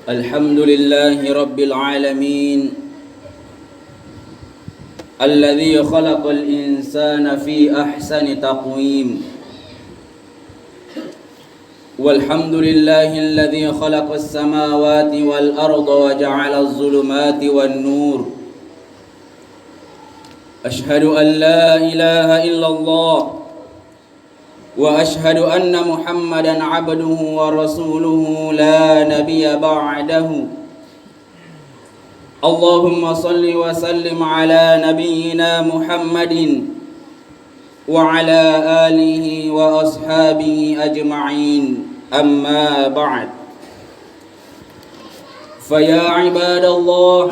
الحمد لله رب العالمين الذي خلق الإنسان في أحسن تقويم والحمد لله الذي خلق السماوات والأرض وجعل الظلمات والنور أشهد أن لا إله إلا الله وأشهد أن محمدا عبده ورسوله لا نبي بعده اللهم صل وسلم على نبينا محمد وعلى آله وأصحابه أجمعين أما بعد فيا عباد الله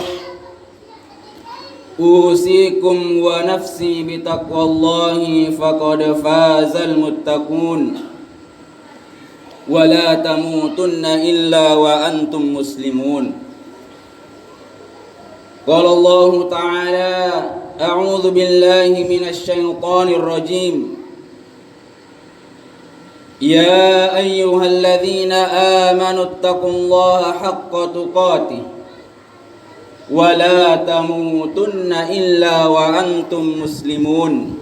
أوصيكم ونفسي بتقوى الله فقد فاز المتقون ولا تموتن إلا وأنتم مسلمون قال الله تعالى أعوذ بالله من الشيطان الرجيم يا أيها الذين آمنوا اتقوا الله حق تقاته ولا تموتن إلا وأنتم مسlimun.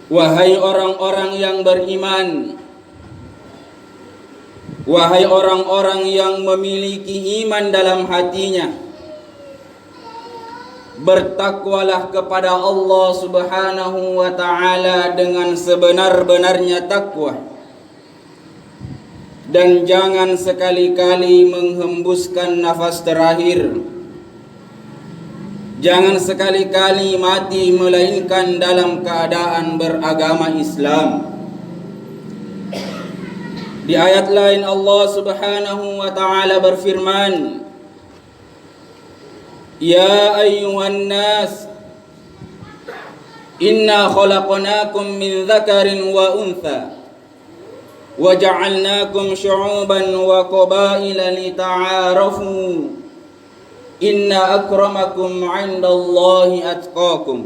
Wahai orang-orang yang beriman, wahai orang-orang yang memiliki iman dalam hatinya, bertakwalah kepada Allah Subhanahu wa ta'ala dengan sebenar-benarnya takwa, dan jangan sekali-kali menghembuskan nafas terakhir. Jangan sekali-kali mati melainkan dalam keadaan beragama Islam. Di ayat lain Allah Subhanahu wa ta'ala berfirman, Ya ayyuhan nas, inna khalaqnakum min dzakarin wa untha وَجَعَلْنَاكُمْ شُعُوبًا وَقَبَائِلَ لِتَعَارَفُوا إِنَّ أَكْرَمَكُمْ عِندَ اللَّهِ أَتْقَاكُمْ.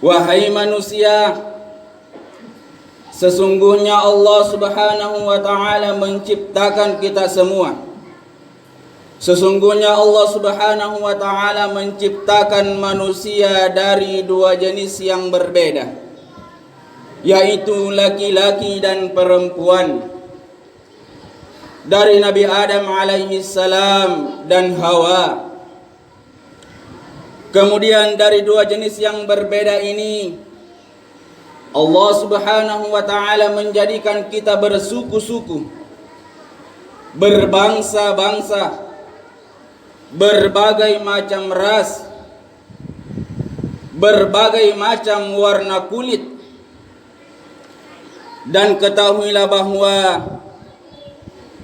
Wahai manusia, sesungguhnya Allah Subhanahu wa ta'ala menciptakan kita semua. Sesungguhnya Allah Subhanahu wa ta'ala menciptakan manusia dari dua jenis yang berbeda, yaitu laki-laki dan perempuan, dari Nabi Adam alaihi salam dan Hawa. Kemudian dari dua jenis yang berbeda ini Allah Subhanahu wa ta'ala menjadikan kita bersuku-suku, berbangsa-bangsa, berbagai macam ras, berbagai macam warna kulit. Dan ketahuilah bahwa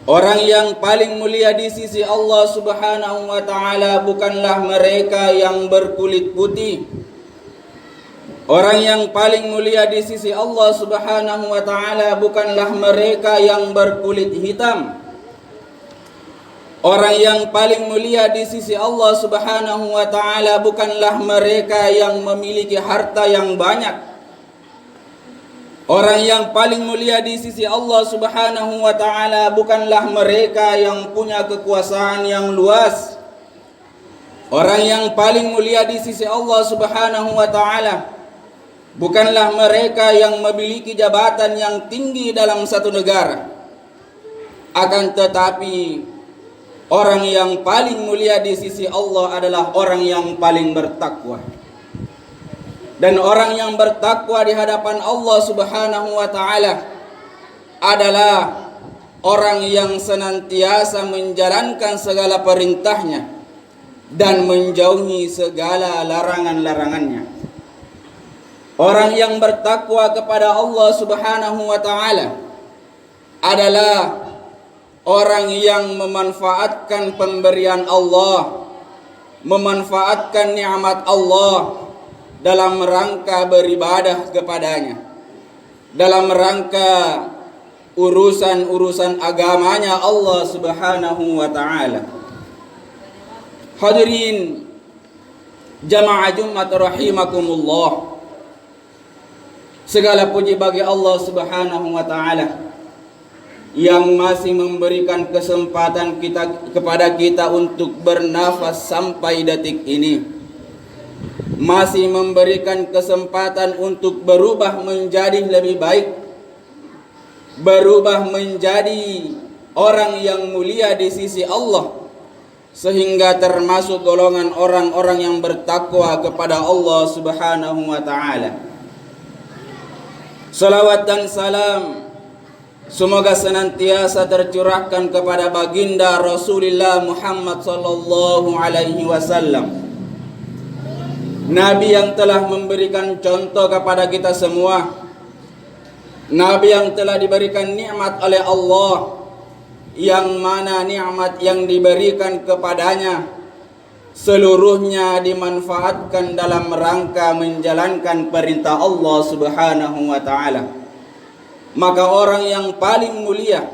orang yang paling mulia di sisi Allah Subhanahu wa ta'ala bukanlah mereka yang berkulit putih. Orang yang paling mulia di sisi Allah Subhanahu wa ta'ala bukanlah mereka yang berkulit hitam. Orang yang paling mulia di sisi Allah Subhanahu wa ta'ala bukanlah mereka yang memiliki harta yang banyak. Orang yang paling mulia di sisi Allah Subhanahu wa ta'ala bukanlah mereka yang punya kekuasaan yang luas. Orang yang paling mulia di sisi Allah Subhanahu wa ta'ala bukanlah mereka yang memiliki jabatan yang tinggi dalam satu negara. Akan tetapi orang yang paling mulia di sisi Allah adalah orang yang paling bertakwa. Dan orang yang bertakwa di hadapan Allah Subhanahu wa ta'ala adalah orang yang senantiasa menjalankan segala perintahnya dan menjauhi segala larangan-larangannya. Orang yang bertakwa kepada Allah Subhanahu wa ta'ala adalah orang yang memanfaatkan pemberian Allah, memanfaatkan nikmat Allah dalam rangka beribadah kepadanya, dalam rangka urusan-urusan agamanya Allah Subhanahu wa ta'ala. Hadirin jamaah Jumat rahimakumullah, segala puji bagi Allah Subhanahu wa ta'ala yang masih memberikan kesempatan kepada kita untuk bernafas sampai detik ini, masih memberikan kesempatan untuk berubah menjadi lebih baik, berubah menjadi orang yang mulia di sisi Allah, sehingga termasuk golongan orang-orang yang bertakwa kepada Allah Subhanahu wa taala. Salawat dan salam semoga senantiasa tercurahkan kepada baginda Rasulullah Muhammad sallallahu alaihi wasallam, Nabi yang telah memberikan contoh kepada kita semua, Nabi yang telah diberikan nikmat oleh Allah, yang mana nikmat yang diberikan kepadanya seluruhnya dimanfaatkan dalam rangka menjalankan perintah Allah Subhanahu wa taala. Maka orang yang paling mulia,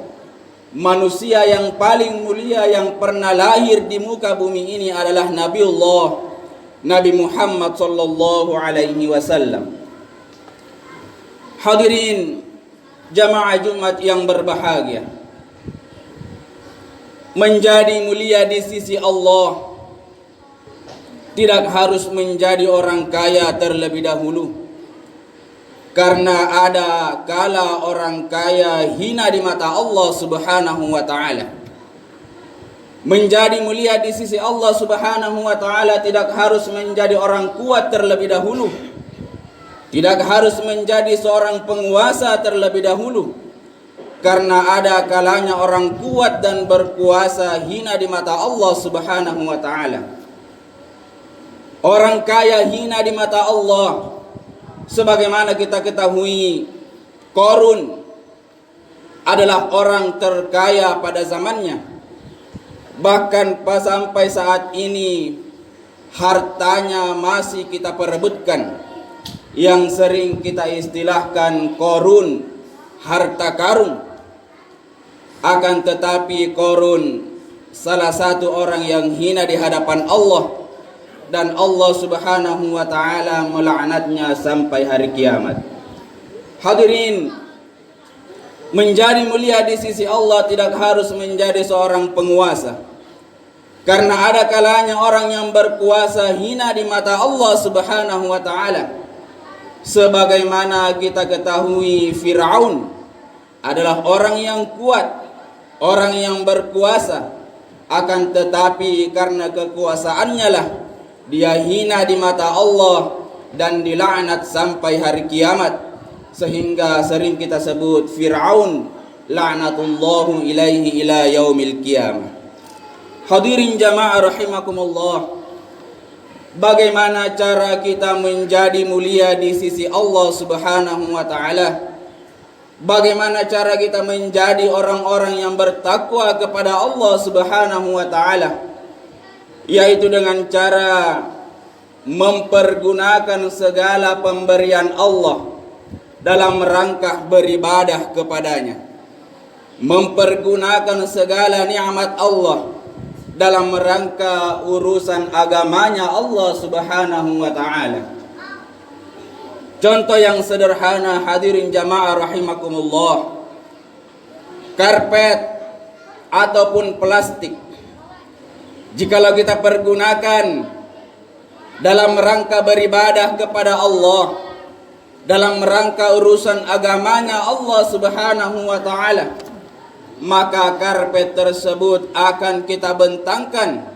manusia yang paling mulia yang pernah lahir di muka bumi ini adalah Nabiullah Nabi Muhammad sallallahu alaihi wasallam. Hadirin jamaah Jumat yang berbahagia, menjadi mulia di sisi Allah tidak harus menjadi orang kaya terlebih dahulu. Karena ada kala orang kaya hina di mata Allah Subhanahu wa taala. Menjadi mulia di sisi Allah Subhanahu wa taala tidak harus menjadi orang kuat terlebih dahulu. Tidak harus menjadi seorang penguasa terlebih dahulu. Karena ada kalanya orang kuat dan berkuasa hina di mata Allah Subhanahu wa taala. Orang kaya hina di mata Allah. Sebagaimana kita ketahui, Qarun adalah orang terkaya pada zamannya. Bahkan sampai saat ini hartanya masih kita perebutkan, yang sering kita istilahkan Qarun, harta karun. Akan tetapi Qarun salah satu orang yang hina di hadapan Allah, dan Allah Subhanahu wa taala melaknatnya sampai hari kiamat. Hadirin, menjadi mulia di sisi Allah tidak harus menjadi seorang penguasa. Karena ada kalanya orang yang berkuasa hina di mata Allah Subhanahu wa taala. Sebagaimana kita ketahui, Firaun adalah orang yang kuat, orang yang berkuasa. Akan tetapi karena kekuasaannya lah dia hina di mata Allah dan dilaknat sampai hari kiamat, sehingga sering kita sebut Fir'aun la'natullahu ilaihi ila yaumil qiyamah. Hadirin jamaah rahimakumullah, bagaimana cara kita menjadi mulia di sisi Allah Subhanahu wa taala? Bagaimana cara kita menjadi orang-orang yang bertakwa kepada Allah Subhanahu wa taala? Yaitu dengan cara mempergunakan segala pemberian Allah dalam rangka beribadah kepadanya, mempergunakan segala nikmat Allah dalam rangka urusan agamanya Allah Subhanahu wa taala. Contoh yang sederhana, hadirin jamaah rahimakumullah, karpet ataupun plastik, jikalau kita pergunakan dalam rangka beribadah kepada Allah, dalam rangka urusan agamanya Allah Subhanahu wa taala, maka karpet tersebut akan kita bentangkan,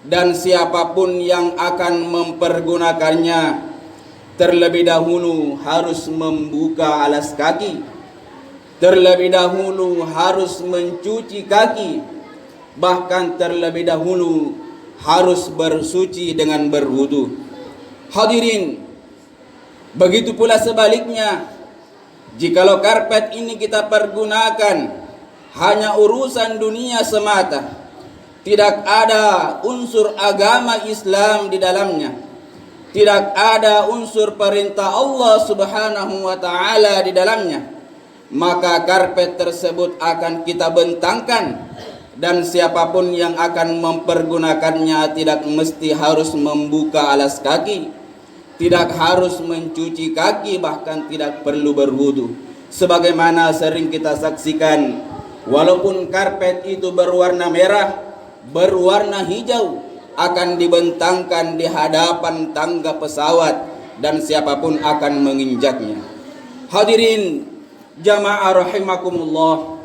dan siapapun yang akan mempergunakannya terlebih dahulu harus membuka alas kaki, terlebih dahulu harus mencuci kaki, bahkan terlebih dahulu harus bersuci dengan berwudu. Hadirin, begitu pula sebaliknya, jikalau karpet ini kita pergunakan hanya urusan dunia semata, tidak ada unsur agama Islam di dalamnya, tidak ada unsur perintah Allah Subhanahu wa taala di dalamnya, maka karpet tersebut akan kita bentangkan. Dan siapapun yang akan mempergunakannya tidak mesti harus membuka alas kaki, tidak harus mencuci kaki, bahkan tidak perlu berwudu. Sebagaimana sering kita saksikan Walaupun karpet itu berwarna merah, berwarna hijau, akan dibentangkan di hadapan tangga pesawat dan siapapun akan menginjaknya. Hadirin jamaah rahimakumullah,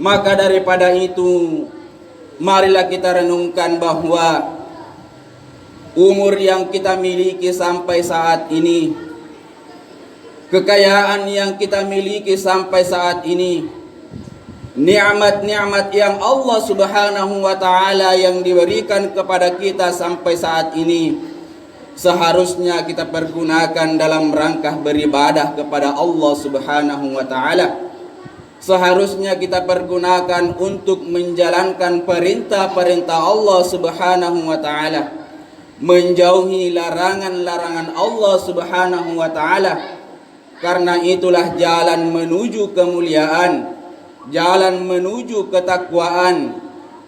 maka daripada itu marilah kita renungkan bahwa umur yang kita miliki sampai saat ini, kekayaan yang kita miliki sampai saat ini, nikmat-nikmat yang Allah Subhanahu wa taala yang diberikan kepada kita sampai saat ini, seharusnya kita pergunakan dalam rangka beribadah kepada Allah Subhanahu wa taala. Seharusnya kita pergunakan untuk menjalankan perintah-perintah Allah Subhanahu wa taala, menjauhi larangan-larangan Allah Subhanahu wa taala. Karena itulah jalan menuju kemuliaan, jalan menuju ketakwaan,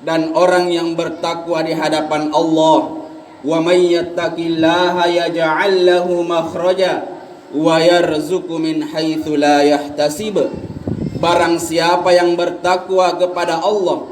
dan orang yang bertakwa di hadapan Allah. Wa may yattaqillaha yaj'al lahu makhraja wa yarzuqhu min haitsu la yahtasib. Barang siapa yang bertakwa kepada Allah,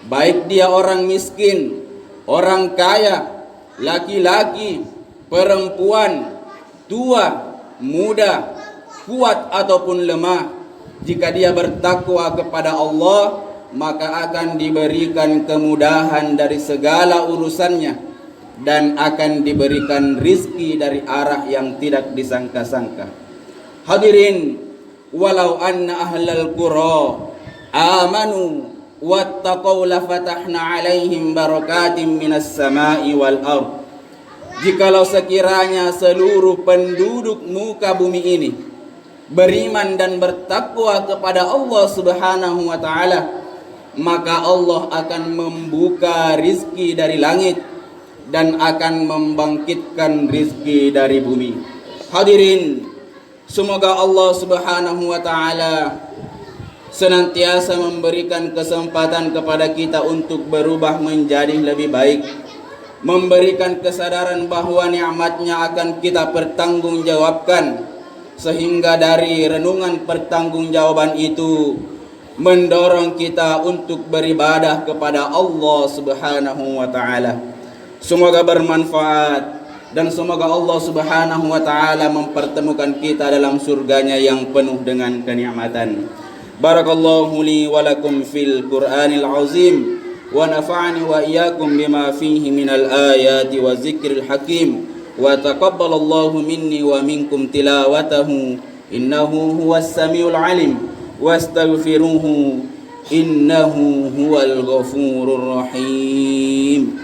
baik dia orang miskin, orang kaya, laki-laki, perempuan, tua, muda, kuat ataupun lemah, jika dia bertakwa kepada Allah, maka akan diberikan kemudahan dari segala urusannya dan akan diberikan rizki dari arah yang tidak disangka-sangka. Hadirin, walau anna ahlal qura amanu wattaqaw lafatahna alaihim barakatim minas sama'i wal ard. Jikalau sekiranya seluruh penduduk muka bumi ini beriman dan bertakwa kepada Allah Subhanahu wa taala, maka Allah akan membuka rizki dari langit dan akan membangkitkan rizki dari bumi. Hadirin, semoga Allah Subhanahu wa taala senantiasa memberikan kesempatan kepada kita untuk berubah menjadi lebih baik, memberikan kesadaran bahwa nikmatnya akan kita pertanggungjawabkan, sehingga dari renungan pertanggungjawaban itu mendorong kita untuk beribadah kepada Allah Subhanahu wa taala. Semoga bermanfaat dan semoga Allah Subhanahu wa taala mempertemukan kita dalam surganya yang penuh dengan kenikmatan. Barakallahu li wa lakum fil Qur'anil azim wa nafa'ani wa iyyakum bima fihi minal ayati wa zikril hakim. Wa taqabbalallahu minni wa minkum tilawatahu innahu huwas samiul alim wastaghfiruhu innahu huwal ghafurur rahim.